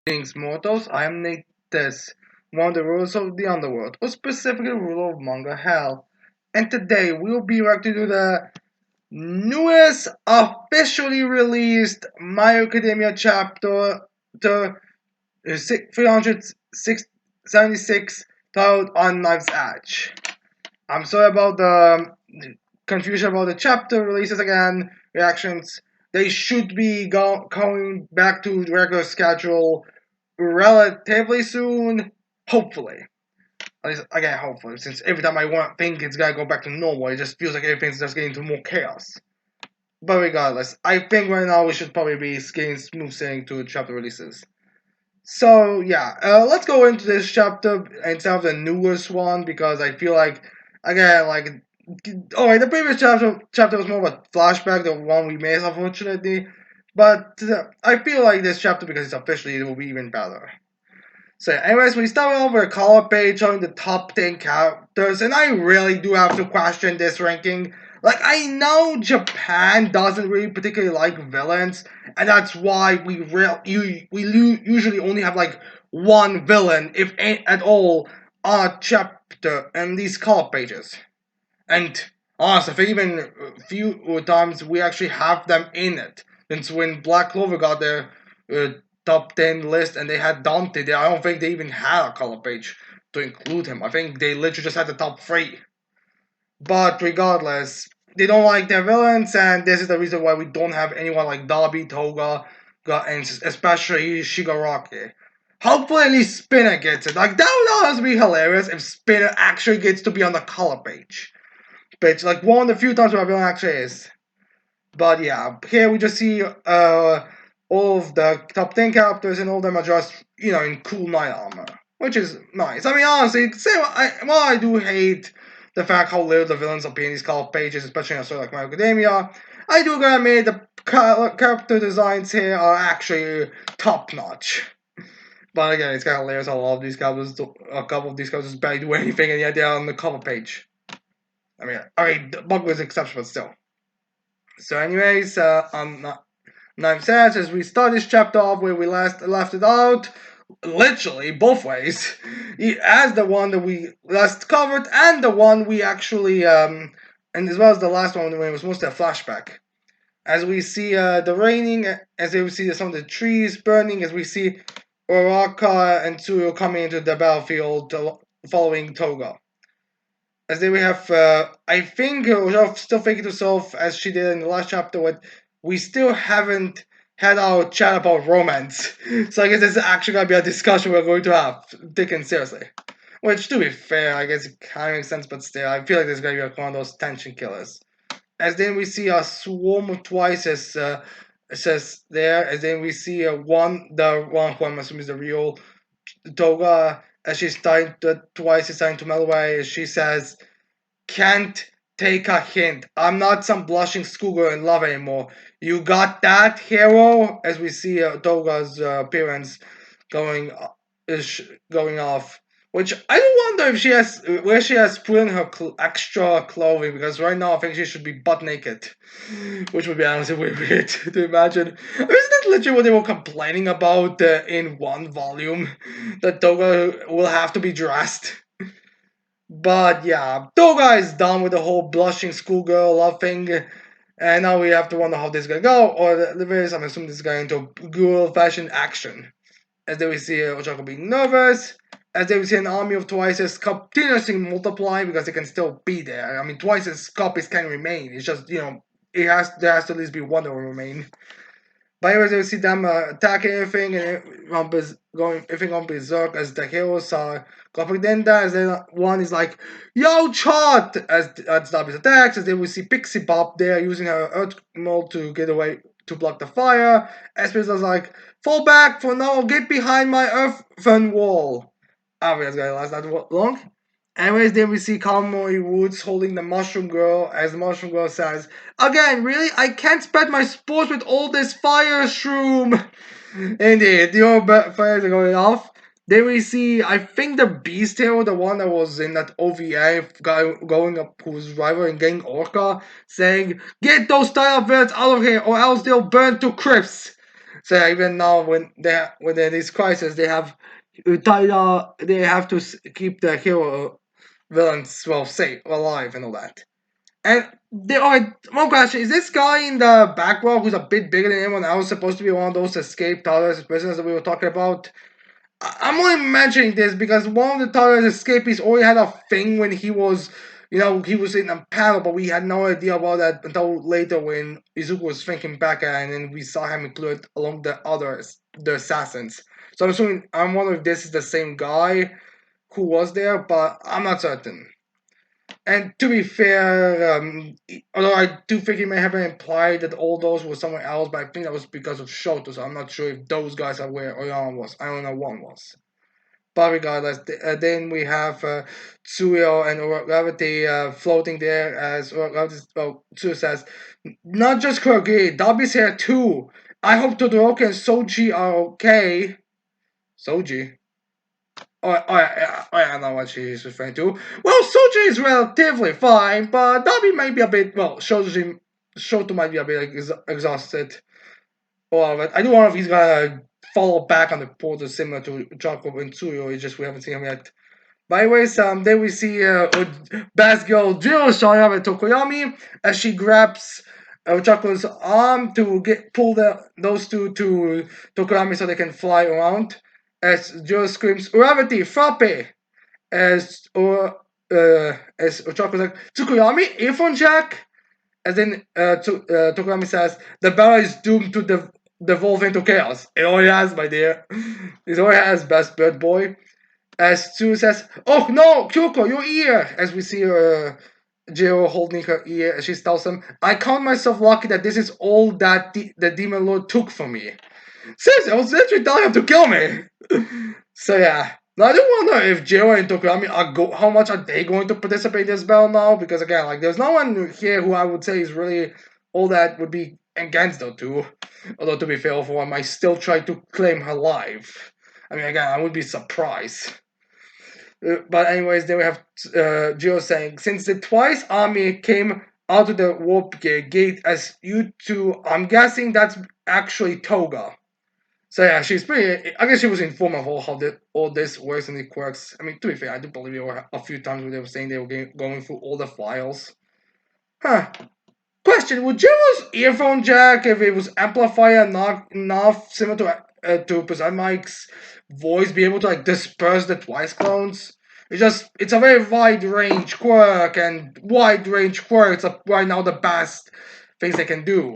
Greetings, mortals. I am Natus, one of the rulers of the underworld, or specifically ruler of Manga Hell. And today we will be reacting to the newest officially released My Academia chapter, the 376, titled On Knife's Edge. I'm sorry about the confusion about the chapter releases again, reactions. They should be going back to regular schedule relatively soon, hopefully. At least, again, hopefully, since every time I think it's gonna go back to normal, it just feels like everything's just getting into more chaos. But regardless, I think right now we should probably be getting smooth sailing to chapter releases. So yeah, let's go into this chapter instead of the newest one because I feel like, again, like, alright, the previous chapter was more of a flashback, the one we missed, unfortunately. But I feel like this chapter, because it's officially, it will be even better. So, anyways, we start off with a color page showing the top 10 characters, and I really do have to question this ranking. Like, I know Japan doesn't really particularly like villains, and that's why we usually only have like one villain, if at all, on a chapter in these color pages. And honestly, I think even a few times we actually have them in it. Since when Black Clover got their uh, top 10 list and they had Dante there, I don't think they even had a color page to include him. I think they literally just had the top 3. But regardless, they don't like their villains, and this is the reason why we don't have anyone like Dabi, Toga, and especially Shigaraki. Hopefully, at least Spinner gets it. Like, that would honestly be hilarious if Spinner actually gets to be on the color page. But like one of the few times where villain actually is. But yeah, here we just see all of the top 10 characters, and all of them are just, in cool knight armor, which is nice. I mean, honestly, while I do hate the fact how little the villains appear in these color pages, especially in a story like My Academia, I do gotta admit the character designs here are actually top notch. But again, it's kind of hilarious how a couple of these characters barely do anything, and yet they're on the cover page. I mean, the bug was exceptional, but still. So, anyways, Knives Edge, as we start this chapter off where we left it out, literally both ways, as the one that we last covered and the one we actually, and as well as the last one when it was mostly a flashback. As we see the raining, as we see some of the trees burning, as we see Oraka and Tsuyo coming into the battlefield following Toga. As then we have, I think, Rojov still thinking to herself, as she did in the last chapter, what we still haven't had our chat about romance. So I guess this is actually going to be a discussion we're going to have, taken seriously. Which, to be fair, I guess it kind of makes sense, but still, I feel like this is going to be one of those tension killers. As then we see a swarm of twice as says there, as then we see the one who I'm assuming is the real Toga, as she's starting to, twice is starting to melt away, as she says, can't take a hint. I'm not some blushing schoolgirl in love anymore. You got that, hero? As we see Toga's appearance going is going off. Which I do wonder if she has where she has put in her extra clothing, because right now I think she should be butt naked, which would be honestly weird to imagine. Isn't that literally what they were complaining about in one volume, that Toga will have to be dressed? But yeah, Toga is done with the whole blushing schoolgirl love thing, and now we have to wonder how this is gonna go. Or the very I'm assuming this is going into good old-fashioned action. As then we see Ochako being nervous, as then we see an army of Twice's continuously multiplying because they can still be there. I mean, Twice's copies can remain. It's just, there has to at least be one that will remain. But anyways, you see them attacking everything and everything on berserk as the heroes are propaganda. As then one is like, "Yo, Chart!" as Dabi's attacks. As then we see Pixie Bob there using her Earth mode to get away to block the fire. As is like, "Fall back for now! Get behind my earthen wall." I don't think that's gonna last that long. Anyways, then we see Kamui Woods holding the Mushroom Girl, as the Mushroom Girl says, "Again, really? I can't spread my spores with all this fire shroom." Indeed, the fires are going off. Then we see, I think, the Beast Hero, the one that was in that OVA, going up who's rival and getting Orca, saying, "Get those style villains out of here, or else they'll burn to crisps." So yeah, even now, when they're in this crisis, they have Tyler. They have to keep the hero villains safe, alive, and all that. And there are one question: is this guy in the back row who's a bit bigger than anyone else supposed to be one of those escape Tyler's prisoners that we were talking about? I'm only mentioning this because one of the Tyler's escapees already had a thing when he was, he was in a panel, but we had no idea about that until later when Izuku was thinking back at it, and then we saw him included along the assassins. So I'm wondering if this is the same guy who was there, but I'm not certain. And to be fair, although I do think he may have implied that all those were somewhere else, but I think that was because of Shoto, so I'm not sure if those guys are where Oyama was. I don't know one was. But regardless, then we have Tsuyo and Gravity floating there as Tsuyo says, not just Kuragi, Dabi's here too. I hope Todoroki and Soji are okay. Soji? I know what she's referring to. Well, Soji is relatively fine, but Dabi might be a bit, Shoto might be a bit exhausted. Well, I do wonder if he's gonna follow back on the portal similar to Jacob and Tsuyo, it's just we haven't seen him yet. By the way, then we see Best Girl Jill showing up at Tokoyami as she grabs Chako's arm to pull those two to Tokoyami so they can fly around. As Jill screams, "Gravity, frappe!" As Chako's like, "Tsukuyomi, earphone jack!" As then Tokoyami says, "The battle is doomed to devolve into chaos." It already has, my dear. It already has, best bird boy. As Sue says, "Oh no, Kyoko, your ear!" As we see Jiro holding her ear, she tells him, "I count myself lucky that this is all that the Demon Lord took from me." Seriously, I was literally telling him to kill me. So yeah. Now I do wonder if Jiro and Tokurami how much are they going to participate in this battle now? Because again, like there's no one here who I would say is really all that would be against the two. Although to be fair, for one might still try to claim her life. I mean, again, I would be surprised. But anyways, then we have Geo saying, since the Twice army came out of the warp gate as you two, I'm guessing that's actually Toga. So yeah, she's pretty. I guess she was informed of how all this works and it quirks. I mean, to be fair, I do believe there were a few times where they were saying they were going through all the files. Huh. Question: would Jiro's earphone jack, if it was amplifier not enough similar to Present Mike's voice, be able to like disperse the Twice clones? It's a very wide range quirk, and wide range quirks are right now the best things they can do,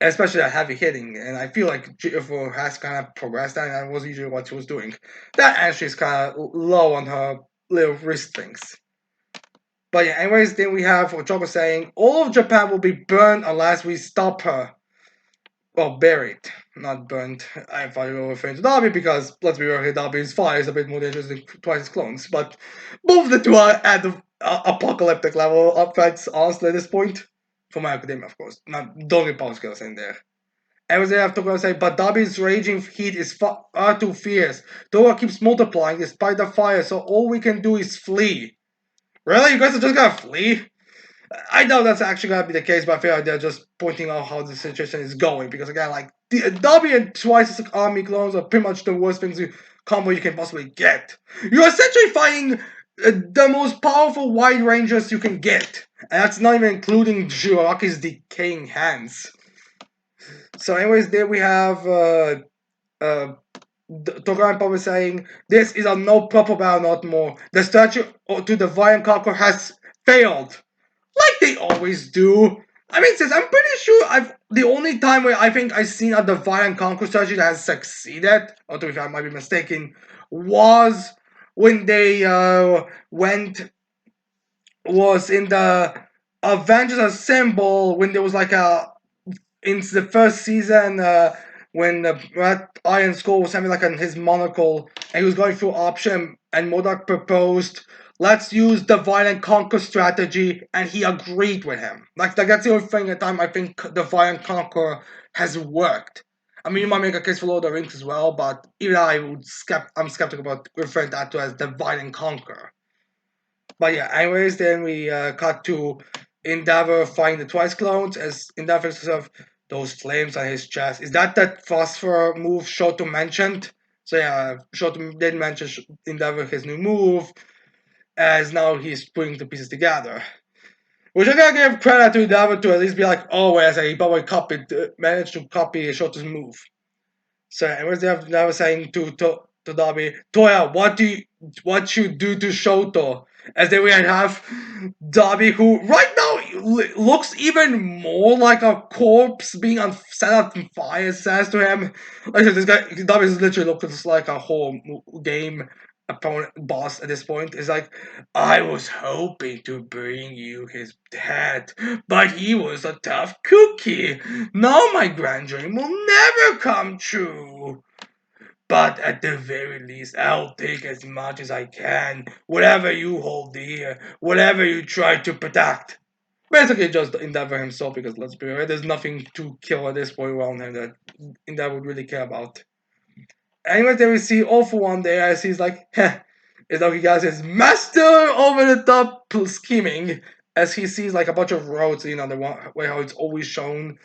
especially at heavy hitting. And I feel like Jiro has kind of progressed, and that was usually what she was doing. That actually is kind of low on her little wrist things. But yeah, anyways, then we have Ochako saying, all of Japan will be burned unless we stop her. Well, buried, not burned. I thought you were referring to Derby because, let's be real here, Derby's fire is a bit more dangerous than Twice his clones. But both the two are at the apocalyptic level of threats, honestly, at this point. For my academia, of course. Not, don't get power skills in there. Everything I have to say, but Derby's raging heat is far too fierce. Dora keeps multiplying despite the fire, so all we can do is flee. Really? You guys are just gonna flee? I know that's actually gonna be the case, but I feel like they're just pointing out how the situation is going because again, like W and Twice's army clones are pretty much the worst things combo you can possibly get. You're essentially fighting the most powerful wide rangers you can get, and that's not even including Jiraki's decaying hands. So, anyways, there we have Togan probably saying, "This is a no proper battle, not more. The statue to the Violent Conqueror has failed." Like they always do. I mean, since I'm pretty sure the only time where I think I've seen a divide and conquer strategy that has succeeded, or if I might be mistaken, was when they was in the Avengers Assemble when there was like a in the first season when Red Iron Skull was having like his monocle and he was going through option and Modoc proposed, let's use divide and conquer strategy, and he agreed with him. Like that's the only thing at the time I think divide and conquer has worked. I mean, you might make a case for Lord of the Rings as well, but even I'm skeptical about referring that to as divide and conquer. But yeah, anyways, then we cut to Endeavor fighting the Twice clones as Endeavor himself. those flames on his chest. Is that phosphor move Shoto mentioned? So yeah, Shoto did mention Endeavor his new move, as now he's putting the pieces together. Which I gotta give credit to Endeavor to at least be like, oh wait a second, he probably managed to copy Shoto's move. So anyways, they have now saying to Dobby, Toya, what you do to Shoto? As then we have Dobby, who right now looks even more like a corpse being set on fire. Says to him, like I said, this guy Dobby is literally looking like a whole game opponent boss at this point. Is like, I was hoping to bring you his head, but he was a tough cookie. Now my grand dream will never come true. But at the very least, I'll take as much as I can, whatever you hold dear, whatever you try to protect. Basically, just Endeavor himself, because let's be real, there's nothing to kill at this point around him that Endeavor would really care about. Anyways, then we see All For One there as he's like, heh, it's like he got his master over the top scheming as he sees like a bunch of roads, the one way how it's always shown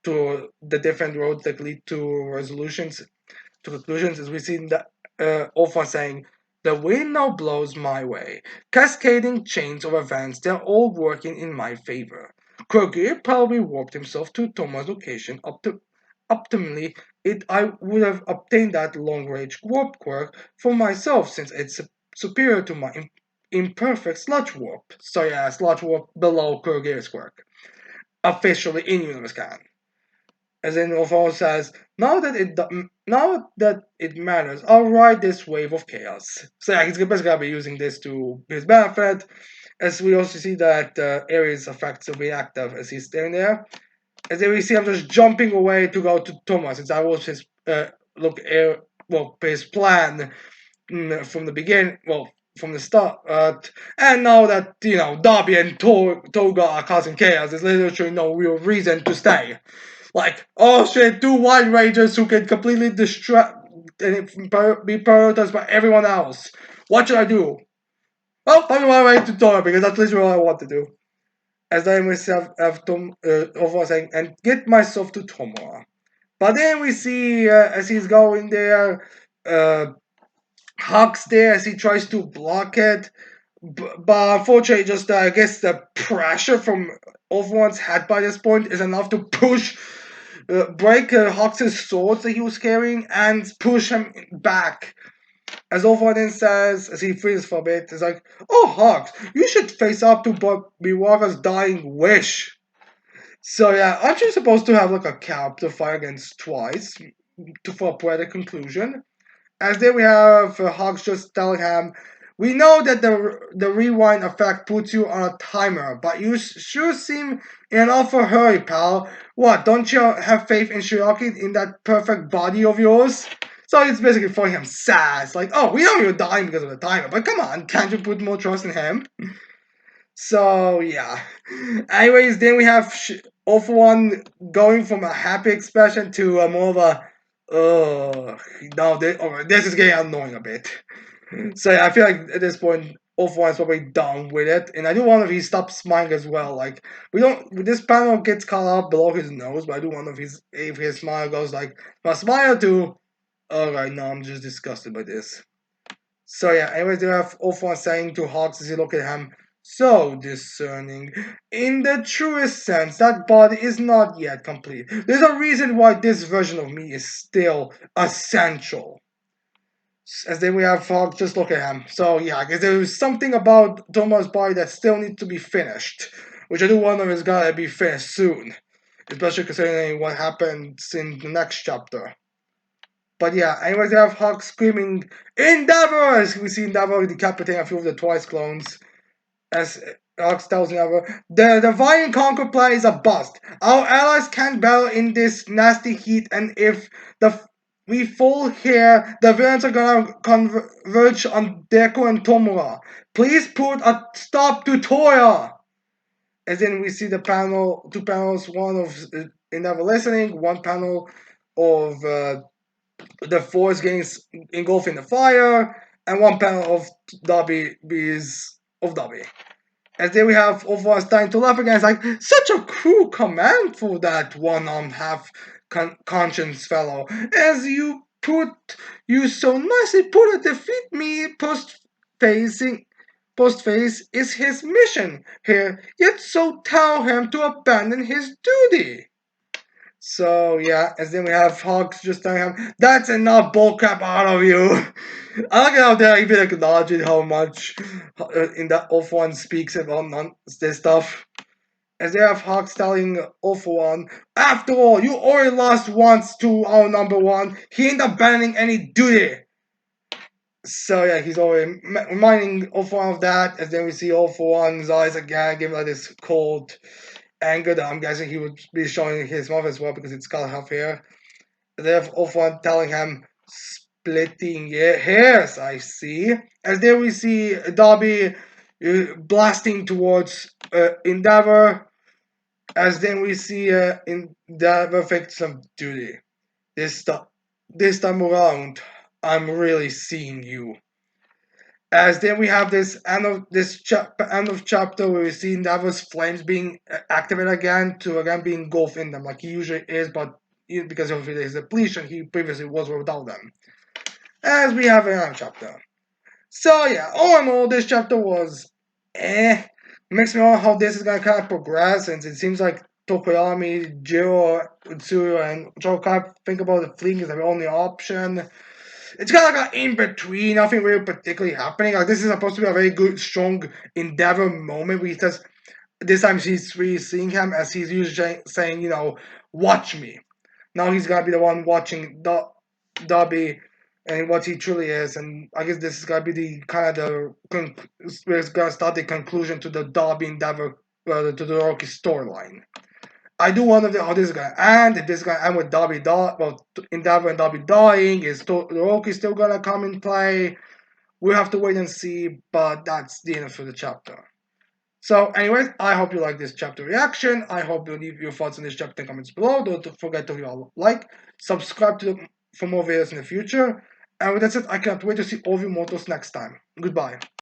to the different roads that lead to conclusions, as we see that Olfa saying, the wind now blows my way, cascading chains of events, they're all working in my favor. Kroger probably warped himself to Toma's location optimally. I would have obtained that long-range warp quirk for myself since it's superior to my imperfect sludge warp. So yeah, sludge warp below Kroger's quirk. Officially in universe canon. As in Orphan says, now that it matters, I'll ride this wave of chaos. So yeah, he's basically gonna be using this to his benefit. As we also see that Ares' effects will be active as he's standing there. As then we see him just jumping away to go to Thomas, since that was his his plan from the beginning. Well, from the start. And now that Darby and Toga are causing chaos, there's literally no real reason to stay. Like, oh shit, two White Rangers who can completely distract and be prioritized by everyone else. What should I do? Well, I'm my way to Tora because that's literally what I want to do. As I myself have saying, and get myself to Tomora. But then we see as he's going there, uh, Hawks there as he tries to block it. But unfortunately, just I guess the pressure from Overone's head by this point is enough to break Hawks' swords that he was carrying and push him back. As Overone says, as he freezes for a bit, it's like, oh Hawks, you should face up to Biwaga's dying wish. So yeah, aren't you supposed to have like a cap to fight against twice for a poetic conclusion? As then we have Hawks just telling him, we know that the rewind effect puts you on a timer, but you sure seem in an awful hurry, pal. What, don't you have faith in Shiraki in that perfect body of yours? So it's basically throwing him sass, like, oh, we know you're dying because of the timer, but come on, can't you put more trust in him? So, yeah. Anyways, then we have All For One going from a happy expression to a more of a, no, this is getting annoying a bit. So yeah, I feel like at this point, All For One is probably done with it, and I do wonder if he stops smiling as well. Like this panel gets caught up below his nose, but I do wonder if his smile goes like from a smile to, alright, no, I'm just disgusted by this. So yeah, anyways, they have All For One saying to Hawks as he look at him, so discerning. In the truest sense, that body is not yet complete. There's a reason why this version of me is still essential. As then we have Hawks just look at him. So yeah, I guess there's something about Thomas' body that still needs to be finished. Which I do wonder is gonna be finished soon. Especially considering what happens in the next chapter. But yeah, anyways, they have Hawk screaming, Endeavor! As we see Endeavor decapitating a few of the Twice clones. As Hawk tells Endeavor, the Divine Conquer plan is a bust. Our allies can't battle in this nasty heat, and if we fall here, the villains are gonna converge on Deku and Tomura. Please put a stop to Toya! As then we see two panels, one of Endeavor listening, one panel of the force getting engulfed in the fire, and one panel of Dobby. As then we have Overall starting to laugh again. It's like, such a cruel command for that one-armed half-conscious fellow. As you so nicely put it, defeat me post-face is his mission here, yet so tell him to abandon his duty. So yeah, as then we have Hawks just telling him, that's enough bullcrap out of you. I like how they're even acknowledging how much in that Awful One speaks about this stuff. As they have Hawks telling Awful One, after all, you already lost once to our number one. He ain't abandoning any duty. So yeah, he's already reminding Awful One of that. As then we see Awful One's eyes again, giving like this cold anger that I'm guessing he would be showing his mouth as well because it's got half hair. They have Awful One telling him, splitting hairs, I see. As there we see Darby blasting towards Endeavor. As then we see Endeavor victim duty. This, this time around, I'm really seeing you. As then we have this end of chapter where we see Endeavor's flames being activated again to again be engulfed in them like he usually is, but because of his depletion, he previously was without them. As we have another chapter. So yeah, all in all, this chapter was Makes me wonder how this is gonna kind of progress, since it seems like Tokoyami, Jiro, Utsuro, and Joe kind of think about the fleeing as their only option. It's kind of like an in between, nothing really particularly happening. Like this is supposed to be a very good, strong Endeavor moment. We just this time he's really seeing him as he's usually saying, watch me. Now he's gonna be the one watching Darby and what he truly is, and I guess this is gonna be the kind of where it's gonna start the conclusion to the Darby Endeavor, to the Rocky storyline. I do wonder how this is gonna end. If this is gonna end with Endeavor and Darby dying, is Rocky still gonna come in play? We'll have to wait and see, but that's the end of the chapter. So, anyways, I hope you like this chapter reaction. I hope you leave your thoughts on this chapter in the comments below. Don't forget to leave a like, subscribe for more videos in the future. And with that said, I cannot wait to see all of you mortals next time. Goodbye.